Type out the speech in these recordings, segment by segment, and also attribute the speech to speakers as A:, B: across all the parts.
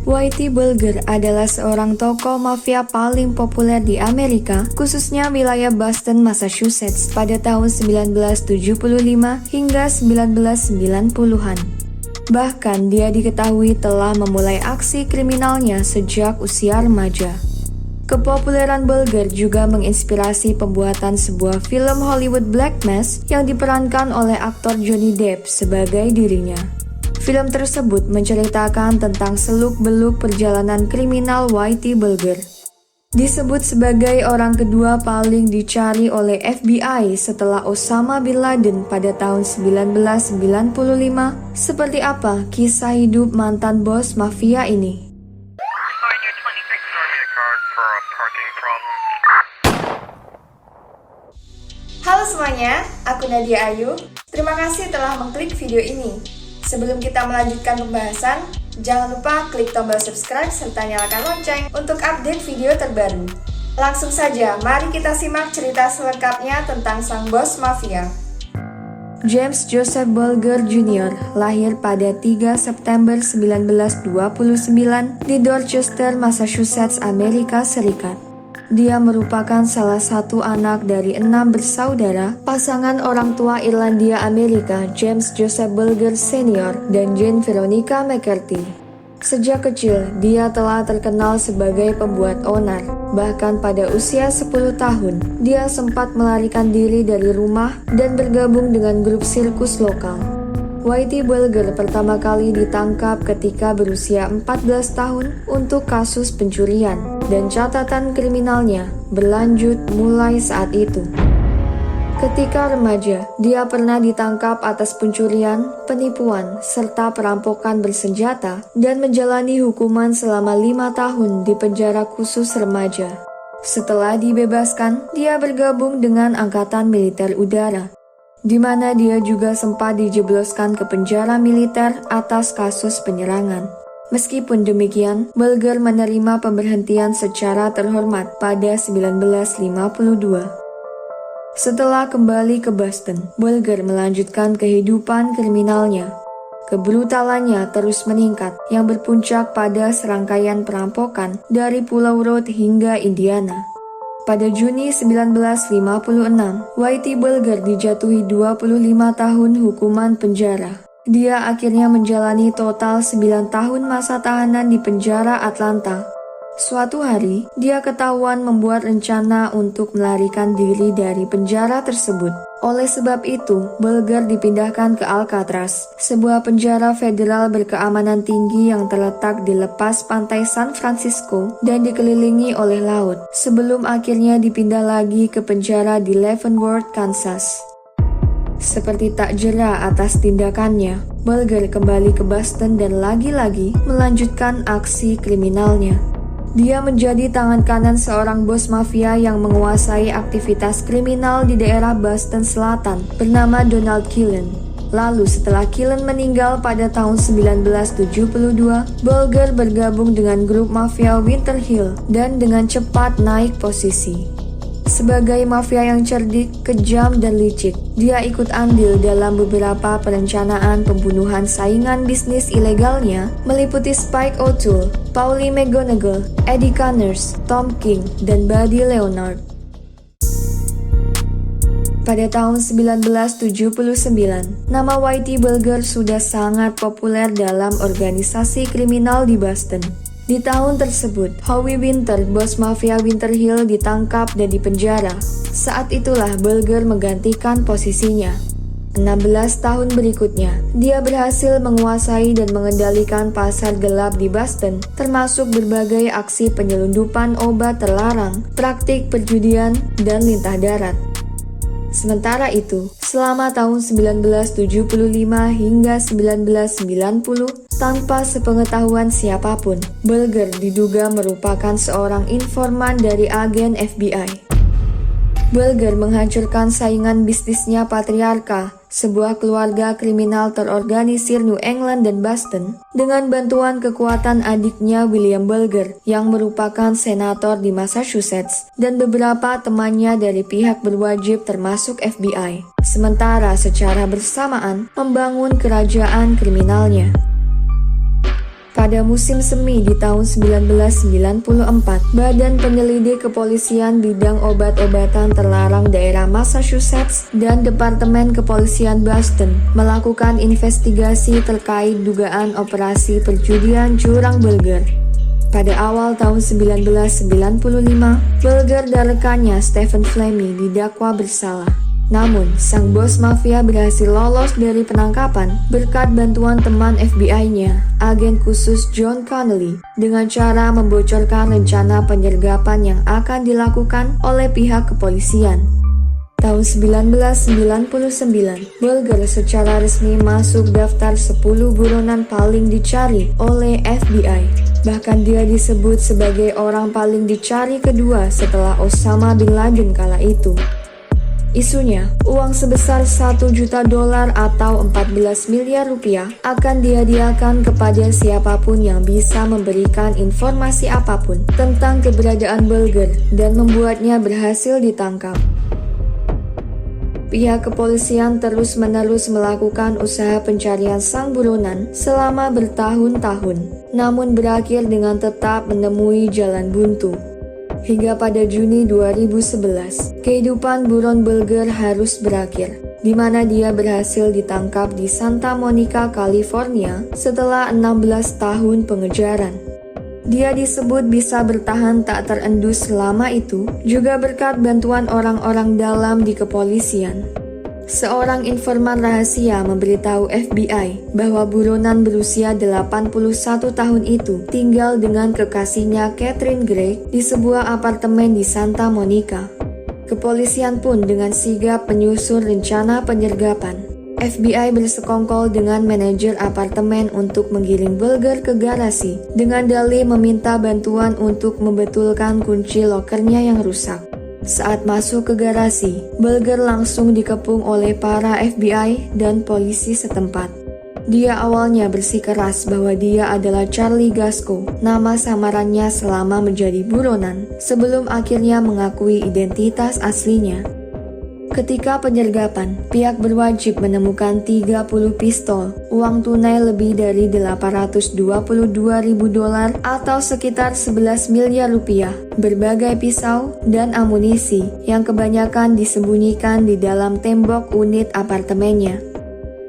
A: Whitey Bulger adalah seorang tokoh mafia paling populer di Amerika, khususnya wilayah Boston, Massachusetts pada tahun 1975 hingga 1990-an. Bahkan dia diketahui telah memulai aksi kriminalnya sejak usia remaja. Kepopuleran Bulger juga menginspirasi pembuatan sebuah film Hollywood Black Mass yang diperankan oleh aktor Johnny Depp sebagai dirinya. Film tersebut menceritakan tentang seluk-beluk perjalanan kriminal Whitey Bulger. Disebut sebagai orang kedua paling dicari oleh FBI setelah Osama Bin Laden pada tahun 1995. Seperti apa kisah hidup mantan bos mafia ini?
B: Halo semuanya, aku Nadia Ayu. Terima kasih telah mengklik video ini. Sebelum kita melanjutkan pembahasan, jangan lupa klik tombol subscribe serta nyalakan lonceng untuk update video terbaru. Langsung saja, mari kita simak cerita selengkapnya tentang sang bos mafia.
A: James Joseph Bulger Jr. lahir pada 3 September 1929 di Dorchester, Massachusetts, Amerika Serikat. Dia merupakan salah satu anak dari 6 bersaudara, pasangan orang tua Irlandia Amerika James Joseph Bulger Sr. dan Jane Veronica McCarthy. Sejak kecil, dia telah terkenal sebagai pembuat onar. Bahkan pada usia 10 tahun, dia sempat melarikan diri dari rumah dan bergabung dengan grup sirkus lokal. Whitey Bulger pertama kali ditangkap ketika berusia 14 tahun untuk kasus pencurian, dan catatan kriminalnya berlanjut mulai saat itu. Ketika remaja, dia pernah ditangkap atas pencurian, penipuan, serta perampokan bersenjata dan menjalani hukuman selama 5 tahun di penjara khusus remaja. Setelah dibebaskan, dia bergabung dengan Angkatan Militer Udara, di mana dia juga sempat dijebloskan ke penjara militer atas kasus penyerangan. Meskipun demikian, Bulger menerima pemberhentian secara terhormat pada 1952. Setelah kembali ke Boston, Bulger melanjutkan kehidupan kriminalnya. Kebrutalannya terus meningkat, yang berpuncak pada serangkaian perampokan dari Pulau Rhode hingga Indiana. Pada Juni 1956, Whitey Bulger dijatuhi 25 tahun hukuman penjara. Dia akhirnya menjalani total 9 tahun masa tahanan di penjara Atlanta. Suatu hari, dia ketahuan membuat rencana untuk melarikan diri dari penjara tersebut. Oleh sebab itu, Bulger dipindahkan ke Alcatraz, sebuah penjara federal berkeamanan tinggi yang terletak di lepas pantai San Francisco dan dikelilingi oleh laut, sebelum akhirnya dipindah lagi ke penjara di Leavenworth, Kansas. Seperti tak jera atas tindakannya, Bulger kembali ke Boston dan lagi-lagi melanjutkan aksi kriminalnya. Dia menjadi tangan kanan seorang bos mafia yang menguasai aktivitas kriminal di daerah Boston Selatan bernama Donald Killen. Lalu setelah Killen meninggal pada tahun 1972, Bulger bergabung dengan grup mafia Winter Hill dan dengan cepat naik posisi. Sebagai mafia yang cerdik, kejam, dan licik, dia ikut andil dalam beberapa perencanaan pembunuhan saingan bisnis ilegalnya, meliputi Spike O'Toole, Paulie McGonagall, Eddie Connors, Tom King, dan Buddy Leonard. Pada tahun 1979, nama Whitey Bulger sudah sangat populer dalam organisasi kriminal di Boston. Di tahun tersebut, Howie Winter, bos mafia Winter Hill, ditangkap dan dipenjara. Saat itulah Bulger menggantikan posisinya. 16 tahun berikutnya, dia berhasil menguasai dan mengendalikan pasar gelap di Boston, termasuk berbagai aksi penyelundupan obat terlarang, praktik perjudian, dan lintah darat. Sementara itu, selama tahun 1975 hingga 1990, tanpa sepengetahuan siapapun, Bulger diduga merupakan seorang informan dari agen FBI. Bulger menghancurkan saingan bisnisnya Patriarka, sebuah keluarga kriminal terorganisir New England dan Boston, dengan bantuan kekuatan adiknya William Bulger yang merupakan senator di Massachusetts dan beberapa temannya dari pihak berwajib termasuk FBI. Sementara secara bersamaan membangun kerajaan kriminalnya. Pada musim semi di tahun 1994, Badan Penyelidik Kepolisian Bidang Obat-obatan Terlarang Daerah Massachusetts dan Departemen Kepolisian Boston melakukan investigasi terkait dugaan operasi perjudian jurang Bulger. Pada awal tahun 1995, Bulger dan rekannya Stephen Fleming didakwa bersalah. Namun, sang bos mafia berhasil lolos dari penangkapan berkat bantuan teman FBI-nya, agen khusus John Connolly, dengan cara membocorkan rencana penyergapan yang akan dilakukan oleh pihak kepolisian. Tahun 1999, Bulger secara resmi masuk daftar 10 buronan paling dicari oleh FBI. Bahkan dia disebut sebagai orang paling dicari kedua setelah Osama Bin Laden kala itu. Isunya, uang sebesar $1 juta atau 14 miliar rupiah akan dihadiahkan kepada siapapun yang bisa memberikan informasi apapun tentang keberadaan Bulger dan membuatnya berhasil ditangkap. Pihak kepolisian terus-menerus melakukan usaha pencarian sang buronan selama bertahun-tahun, namun berakhir dengan tetap menemui jalan buntu. Hingga pada Juni 2011, kehidupan buron Bulger harus berakhir, di mana dia berhasil ditangkap di Santa Monica, California setelah 16 tahun pengejaran. Dia disebut bisa bertahan tak terendus selama itu, juga berkat bantuan orang-orang dalam di kepolisian. Seorang informan rahasia memberitahu FBI bahwa buronan berusia 81 tahun itu tinggal dengan kekasihnya Catherine Gregg di sebuah apartemen di Santa Monica. Kepolisian pun dengan sigap menyusun rencana penyergapan. FBI bersekongkol dengan manajer apartemen untuk menggiring Bulger ke garasi dengan dalih meminta bantuan untuk membetulkan kunci lokernya yang rusak. Saat masuk ke garasi, Bulger langsung dikepung oleh para FBI dan polisi setempat. Dia awalnya bersikeras bahwa dia adalah Charlie Gasco, nama samarannya selama menjadi buronan, sebelum akhirnya mengakui identitas aslinya. Ketika penyergapan, pihak berwajib menemukan 30 pistol, uang tunai lebih dari $822.000 atau sekitar 11 miliar rupiah, berbagai pisau, dan amunisi yang kebanyakan disembunyikan di dalam tembok unit apartemennya.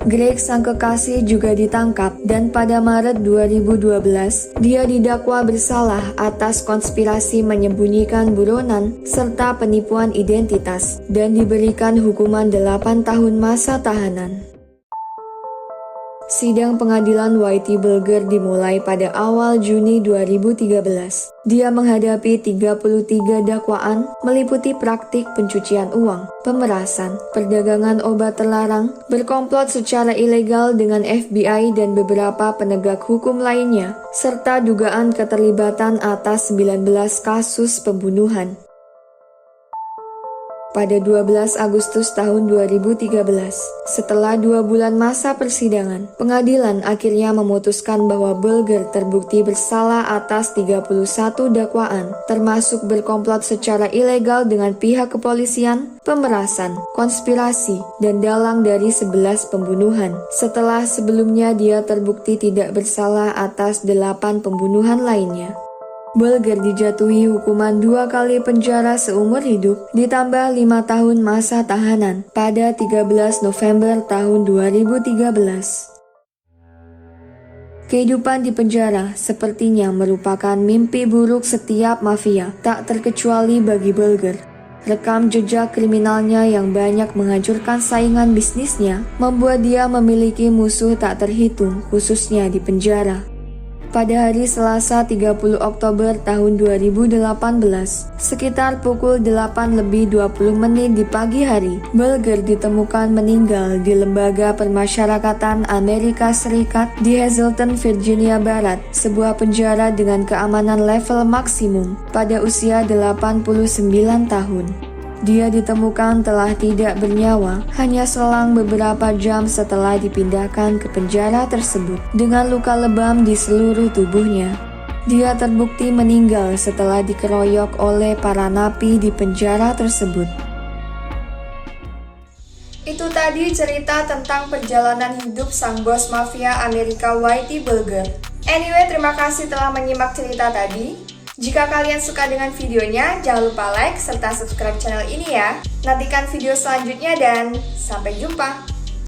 A: Gregg sang kekasih juga ditangkap dan pada Maret 2012 dia didakwa bersalah atas konspirasi menyembunyikan buronan serta penipuan identitas dan diberikan hukuman 8 tahun masa tahanan. Sidang pengadilan Whitey Bulger dimulai pada awal Juni 2013. Dia menghadapi 33 dakwaan meliputi praktik pencucian uang, pemerasan, perdagangan obat terlarang, berkomplot secara ilegal dengan FBI dan beberapa penegak hukum lainnya, serta dugaan keterlibatan atas 19 kasus pembunuhan. Pada 12 Agustus tahun 2013, setelah 2 bulan masa persidangan, pengadilan akhirnya memutuskan bahwa Bulger terbukti bersalah atas 31 dakwaan, termasuk berkomplot secara ilegal dengan pihak kepolisian, pemerasan, konspirasi, dan dalang dari 11 pembunuhan, setelah sebelumnya dia terbukti tidak bersalah atas 8 pembunuhan lainnya. Bulger dijatuhi hukuman 2 kali penjara seumur hidup ditambah 5 tahun masa tahanan pada 13 November tahun 2013. Kehidupan di penjara sepertinya merupakan mimpi buruk setiap mafia, tak terkecuali bagi Bulger. Rekam jejak kriminalnya yang banyak menghancurkan saingan bisnisnya membuat dia memiliki musuh tak terhitung, khususnya di penjara. Pada hari Selasa 30 Oktober tahun 2018, sekitar pukul 8:20 di pagi hari, Bulger ditemukan meninggal di Lembaga Permasyarakatan Amerika Serikat di Hazleton, Virginia Barat, sebuah penjara dengan keamanan level maksimum pada usia 89 tahun. Dia ditemukan telah tidak bernyawa hanya selang beberapa jam setelah dipindahkan ke penjara tersebut dengan luka lebam di seluruh tubuhnya. Dia terbukti meninggal setelah dikeroyok oleh para napi di penjara tersebut.
B: Itu tadi cerita tentang perjalanan hidup sang bos mafia Amerika Whitey Bulger. Anyway, terima kasih telah menyimak cerita tadi. Jika kalian suka dengan videonya, jangan lupa like serta subscribe channel ini ya. Nantikan video selanjutnya dan sampai jumpa.